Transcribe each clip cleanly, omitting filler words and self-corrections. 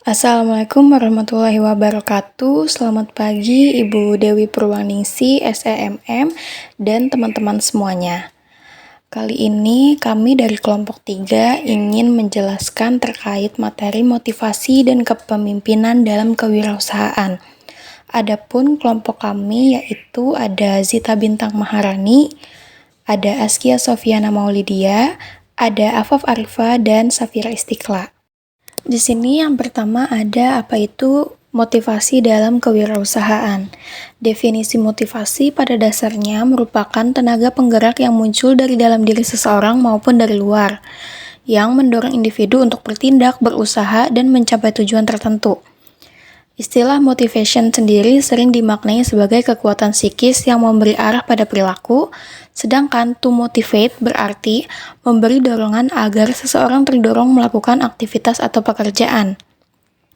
Assalamualaikum warahmatullahi wabarakatuh. Selamat pagi Ibu Dewi Purwaningsi, SEMM, dan teman-teman semuanya. Kali ini kami dari kelompok 3 ingin menjelaskan terkait materi motivasi dan kepemimpinan dalam kewirausahaan. Adapun kelompok kami yaitu ada Zita Bintang Maharani, ada Askia Sofiana Maulidia, ada Afaf Arifa, dan Safira Istiqla. Di sini yang pertama ada apa itu motivasi dalam kewirausahaan. Definisi motivasi pada dasarnya merupakan tenaga penggerak yang muncul dari dalam diri seseorang maupun dari luar, yang mendorong individu untuk bertindak, berusaha, dan mencapai tujuan tertentu. Istilah motivation sendiri sering dimaknai sebagai kekuatan psikis yang memberi arah pada perilaku, sedangkan to motivate berarti memberi dorongan agar seseorang terdorong melakukan aktivitas atau pekerjaan.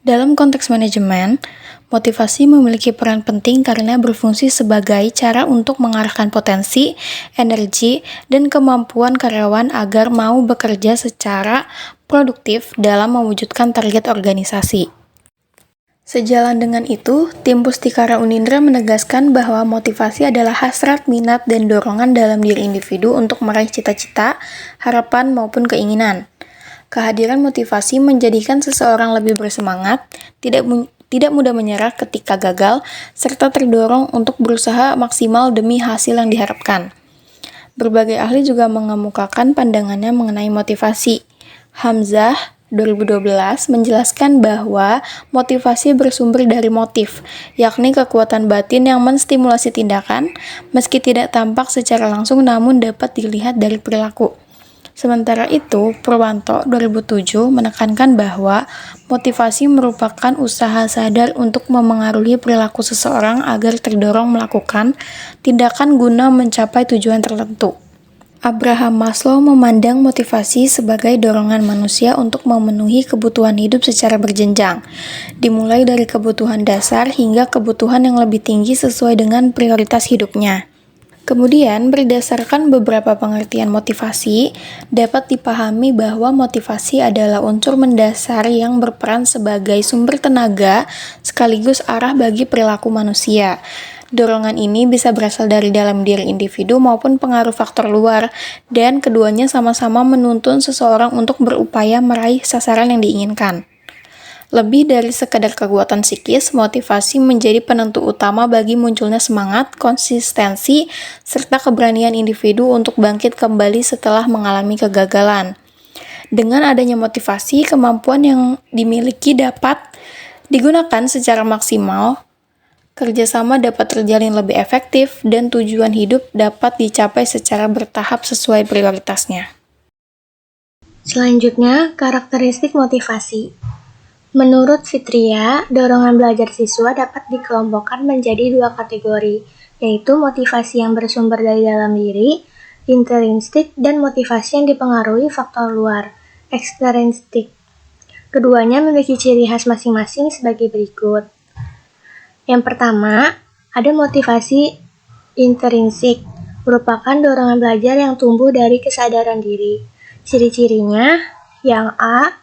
Dalam konteks manajemen, motivasi memiliki peran penting karena berfungsi sebagai cara untuk mengarahkan potensi, energi, dan kemampuan karyawan agar mau bekerja secara produktif dalam mewujudkan target organisasi. Sejalan dengan itu, tim Pustikara Unindra menegaskan bahwa motivasi adalah hasrat, minat, dan dorongan dalam diri individu untuk meraih cita-cita, harapan, maupun keinginan. Kehadiran motivasi menjadikan seseorang lebih bersemangat, tidak mudah menyerah ketika gagal, serta terdorong untuk berusaha maksimal demi hasil yang diharapkan. Berbagai ahli juga mengemukakan pandangannya mengenai motivasi. Hamzah 2012 menjelaskan bahwa motivasi bersumber dari motif, yakni kekuatan batin yang menstimulasi tindakan, meski tidak tampak secara langsung namun dapat dilihat dari perilaku. Sementara itu, Purwanto 2007 menekankan bahwa motivasi merupakan usaha sadar untuk memengaruhi perilaku seseorang agar terdorong melakukan tindakan guna mencapai tujuan tertentu. Abraham Maslow memandang motivasi sebagai dorongan manusia untuk memenuhi kebutuhan hidup secara berjenjang, dimulai dari kebutuhan dasar hingga kebutuhan yang lebih tinggi sesuai dengan prioritas hidupnya. Kemudian, berdasarkan beberapa pengertian motivasi, dapat dipahami bahwa motivasi adalah unsur mendasar yang berperan sebagai sumber tenaga sekaligus arah bagi perilaku manusia. Dorongan ini bisa berasal dari dalam diri individu maupun pengaruh faktor luar, dan keduanya sama-sama menuntun seseorang untuk berupaya meraih sasaran yang diinginkan. Lebih dari sekadar kekuatan psikis, motivasi menjadi penentu utama bagi munculnya semangat, konsistensi, serta keberanian individu untuk bangkit kembali setelah mengalami kegagalan. Dengan adanya motivasi, kemampuan yang dimiliki dapat digunakan secara maksimal, kerjasama dapat terjalin lebih efektif, dan tujuan hidup dapat dicapai secara bertahap sesuai prioritasnya. Selanjutnya, karakteristik motivasi. Menurut Fitria, dorongan belajar siswa dapat dikelompokkan menjadi 2 kategori, yaitu motivasi yang bersumber dari dalam diri, intrinsik, dan motivasi yang dipengaruhi faktor luar, ekstrinsik. Keduanya memiliki ciri khas masing-masing sebagai berikut. Yang pertama, ada motivasi intrinsik, merupakan dorongan belajar yang tumbuh dari kesadaran diri. Ciri-cirinya, yang A,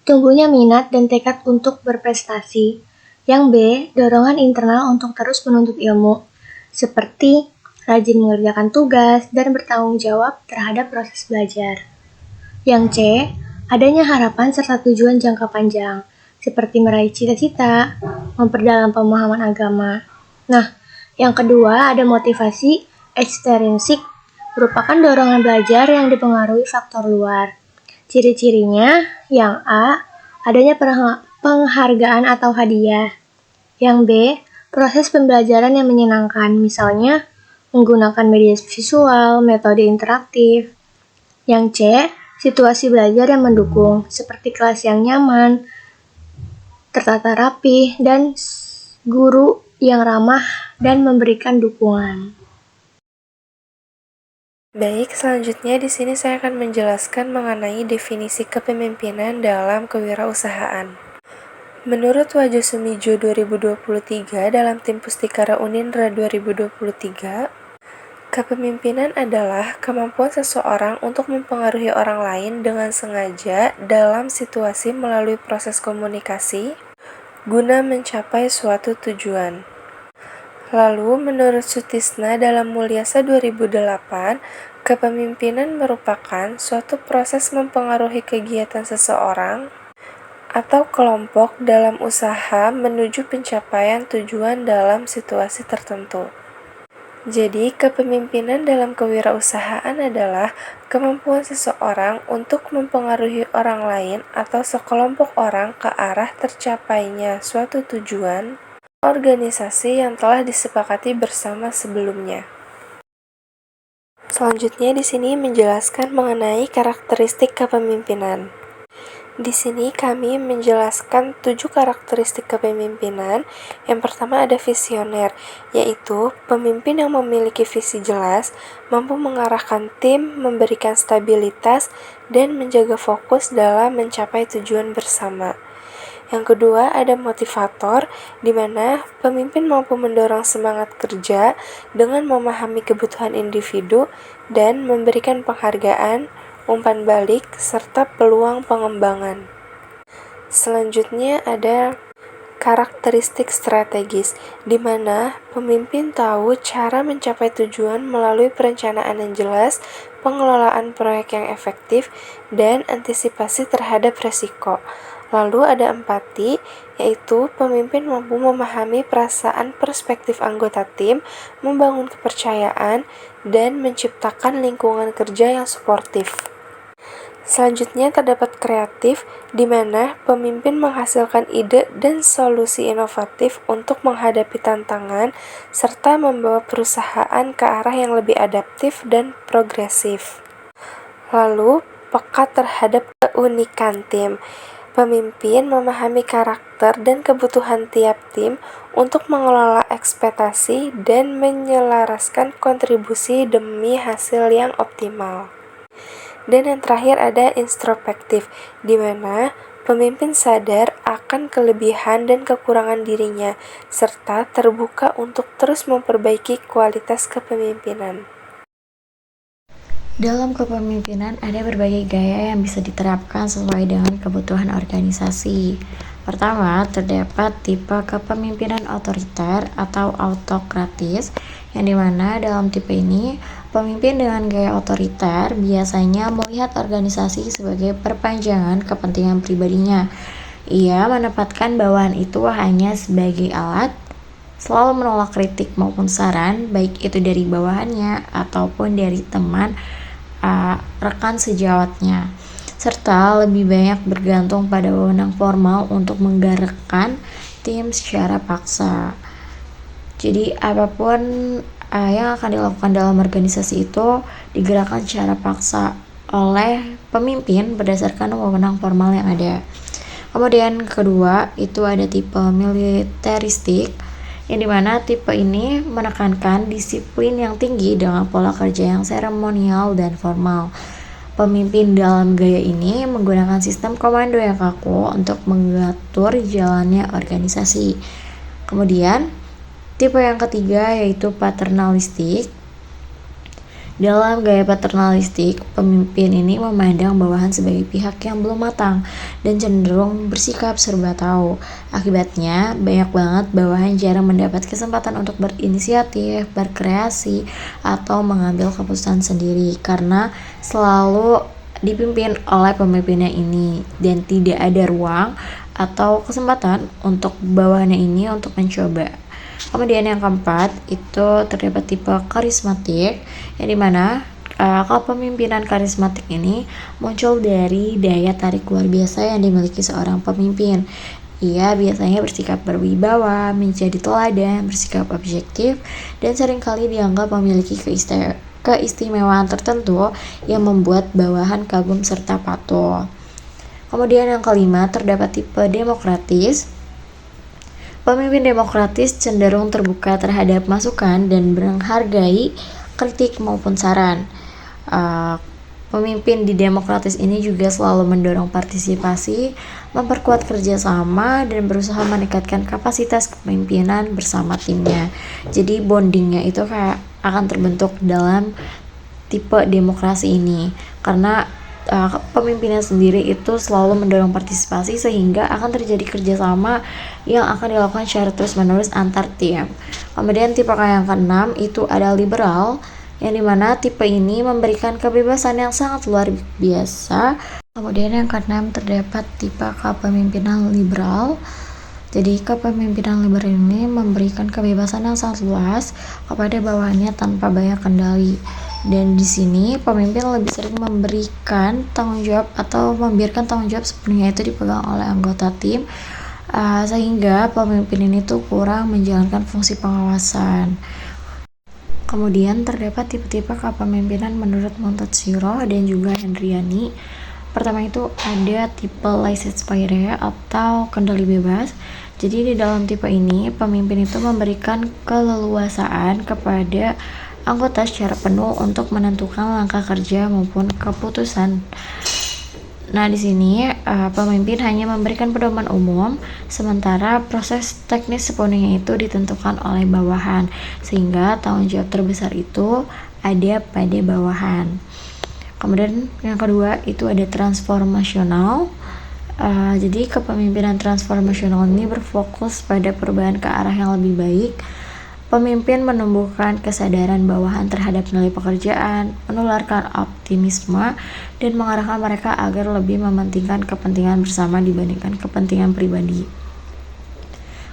tumbuhnya minat dan tekad untuk berprestasi. Yang B, dorongan internal untuk terus menuntut ilmu, seperti rajin mengerjakan tugas dan bertanggung jawab terhadap proses belajar. Yang C, adanya harapan serta tujuan jangka panjang, seperti meraih cita-cita, memperdalam pemahaman agama. Nah, yang kedua ada motivasi ekstrinsik, merupakan dorongan belajar yang dipengaruhi faktor luar. Ciri-cirinya, yang A, adanya penghargaan atau hadiah. Yang B, proses pembelajaran yang menyenangkan, misalnya menggunakan media visual, metode interaktif. Yang C, situasi belajar yang mendukung, seperti kelas yang nyaman, tertata rapi, dan guru yang ramah dan memberikan dukungan. Baik, selanjutnya di sini saya akan menjelaskan mengenai definisi kepemimpinan dalam kewirausahaan. Menurut Wajo Sumijo 2023 dalam tim Pustikara Unindra 2023, kepemimpinan adalah kemampuan seseorang untuk mempengaruhi orang lain dengan sengaja dalam situasi melalui proses komunikasi, guna mencapai suatu tujuan. Lalu, menurut Sutisna dalam Mulyasa 2008, kepemimpinan merupakan suatu proses mempengaruhi kegiatan seseorang atau kelompok dalam usaha menuju pencapaian tujuan dalam situasi tertentu. Jadi, kepemimpinan dalam kewirausahaan adalah kemampuan seseorang untuk mempengaruhi orang lain atau sekelompok orang ke arah tercapainya suatu tujuan organisasi yang telah disepakati bersama sebelumnya. Selanjutnya di sini menjelaskan mengenai karakteristik kepemimpinan. Di sini kami menjelaskan 7 karakteristik kepemimpinan. Yang pertama ada visioner, yaitu pemimpin yang memiliki visi jelas, mampu mengarahkan tim, memberikan stabilitas, dan menjaga fokus dalam mencapai tujuan bersama. Yang kedua ada motivator, di mana pemimpin mampu mendorong semangat kerja dengan memahami kebutuhan individu dan memberikan penghargaan, umpan balik, serta peluang pengembangan. Selanjutnya ada karakteristik strategis, di mana pemimpin tahu cara mencapai tujuan melalui perencanaan yang jelas, pengelolaan proyek yang efektif, dan antisipasi terhadap resiko. Lalu ada empati, yaitu pemimpin mampu memahami perasaan perspektif anggota tim, membangun kepercayaan, dan menciptakan lingkungan kerja yang suportif. Selanjutnya terdapat kreatif, di mana pemimpin menghasilkan ide dan solusi inovatif untuk menghadapi tantangan, serta membawa perusahaan ke arah yang lebih adaptif dan progresif. Lalu, peka terhadap keunikan tim. Pemimpin memahami karakter dan kebutuhan tiap tim untuk mengelola ekspektasi dan menyelaraskan kontribusi demi hasil yang optimal. Dan yang terakhir ada introspektif, di mana pemimpin sadar akan kelebihan dan kekurangan dirinya, serta terbuka untuk terus memperbaiki kualitas kepemimpinan. Dalam kepemimpinan ada berbagai gaya yang bisa diterapkan sesuai dengan kebutuhan organisasi. Pertama, terdapat tipe kepemimpinan otoriter atau autokratis, yang dimana dalam tipe ini, pemimpin dengan gaya otoriter biasanya melihat organisasi sebagai perpanjangan kepentingan pribadinya. Ia menempatkan bawahan itu hanya sebagai alat, selalu menolak kritik maupun saran, baik itu dari bawahannya ataupun dari teman rekan sejawatnya, serta lebih banyak bergantung pada wewenang formal untuk menggerakkan tim secara paksa. Jadi apapun yang akan dilakukan dalam organisasi itu digerakkan secara paksa oleh pemimpin berdasarkan wewenang formal yang ada. Kemudian kedua itu ada tipe militeristik, yang dimana tipe ini menekankan disiplin yang tinggi dengan pola kerja yang seremonial dan formal. Pemimpin dalam gaya ini menggunakan sistem komando yang kaku untuk mengatur jalannya organisasi. Kemudian, tipe yang ketiga yaitu paternalistik. Dalam gaya paternalistik, pemimpin ini memandang bawahan sebagai pihak yang belum matang dan cenderung bersikap serba tahu. Akibatnya, banyak banget bawahan jarang mendapat kesempatan untuk berinisiatif, berkreasi, atau mengambil keputusan sendiri karena selalu dipimpin oleh pemimpinnya ini dan tidak ada ruang atau kesempatan untuk bawahannya ini untuk mencoba. Kemudian yang keempat itu terdapat tipe karismatik, yang dimana kepemimpinan karismatik ini muncul dari daya tarik luar biasa yang dimiliki seorang pemimpin. Ia biasanya bersikap berwibawa, menjadi teladan, bersikap objektif, dan seringkali dianggap memiliki keistimewaan tertentu yang membuat bawahan kagum serta patuh. Kemudian yang kelima terdapat tipe demokratis. Pemimpin demokratis cenderung terbuka terhadap masukan dan menghargai kritik maupun saran. Pemimpin di demokratis ini juga selalu mendorong partisipasi, memperkuat kerjasama, dan berusaha meningkatkan kapasitas kepemimpinan bersama timnya. Jadi bondingnya itu kayak akan terbentuk dalam tipe demokrasi ini, karena pemimpinnya sendiri itu selalu mendorong partisipasi sehingga akan terjadi kerjasama yang akan dilakukan secara terus-menerus antar tim. Kemudian tipe yang keenam itu ada liberal, yang dimana tipe ini memberikan kebebasan yang sangat luar biasa. Kemudian yang keenam terdapat tipe kepemimpinan liberal. Jadi kepemimpinan liberal ini memberikan kebebasan yang sangat luas kepada bawahannya tanpa banyak kendali. Dan di sini pemimpin lebih sering memberikan tanggung jawab atau membiarkan tanggung jawab sepenuhnya itu dipegang oleh anggota tim, sehingga pemimpin ini tuh kurang menjalankan fungsi pengawasan. Kemudian terdapat tipe-tipe kepemimpinan menurut Montefiore dan juga Hendriani. Pertama itu ada tipe laissez-faire atau kendali bebas. Jadi di dalam tipe ini pemimpin itu memberikan keleluasaan kepada anggota secara penuh untuk menentukan langkah kerja maupun keputusan. Nah, di sini pemimpin hanya memberikan pedoman umum, sementara proses teknis sepenuhnya itu ditentukan oleh bawahan, sehingga tanggung jawab terbesar itu ada pada bawahan. Kemudian yang kedua itu ada transformasional. Jadi kepemimpinan transformasional ini berfokus pada perubahan ke arah yang lebih baik. Pemimpin menumbuhkan kesadaran bawahan terhadap nilai pekerjaan, menularkan optimisme, dan mengarahkan mereka agar lebih mementingkan kepentingan bersama dibandingkan kepentingan pribadi.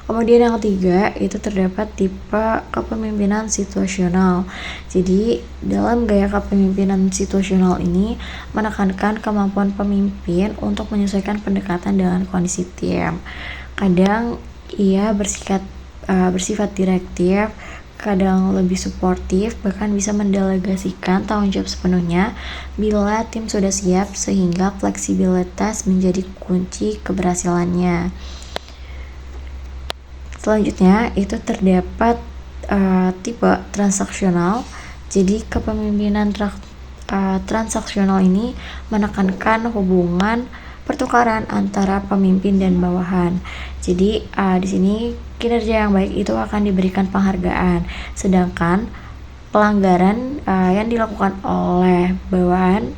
Kemudian yang ketiga itu terdapat tipe kepemimpinan situasional. Jadi dalam gaya kepemimpinan situasional ini menekankan kemampuan pemimpin untuk menyesuaikan pendekatan dengan kondisi tim. Kadang ia bersifat direktif, kadang lebih suportif, bahkan bisa mendelegasikan tanggung jawab sepenuhnya bila tim sudah siap, sehingga fleksibilitas menjadi kunci keberhasilannya. Selanjutnya itu terdapat tipe transaksional. Jadi kepemimpinan transaksional ini menekankan hubungan pertukaran antara pemimpin dan bawahan. Jadi di sini kinerja yang baik itu akan diberikan penghargaan, sedangkan pelanggaran yang dilakukan oleh bawahan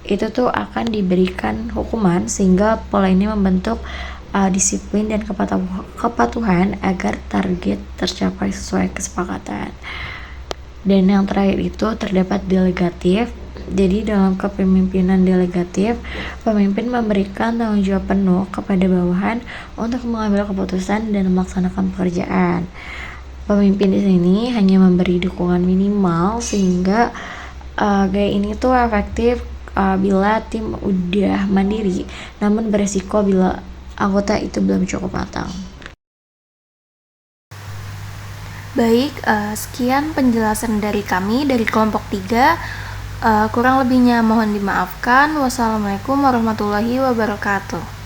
itu tuh akan diberikan hukuman, sehingga pola ini membentuk disiplin dan kepatuhan agar target tercapai sesuai kesepakatan. Dan yang terakhir itu terdapat delegatif. Jadi dalam kepemimpinan delegatif, pemimpin memberikan tanggung jawab penuh kepada bawahan untuk mengambil keputusan dan melaksanakan pekerjaan. Pemimpin di sini hanya memberi dukungan minimal, sehingga gaya ini tuh efektif bila tim udah mandiri, namun beresiko bila anggota itu belum cukup matang. Baik, sekian penjelasan dari kami dari kelompok 3. Kurang lebihnya mohon dimaafkan. Wassalamualaikum warahmatullahi wabarakatuh.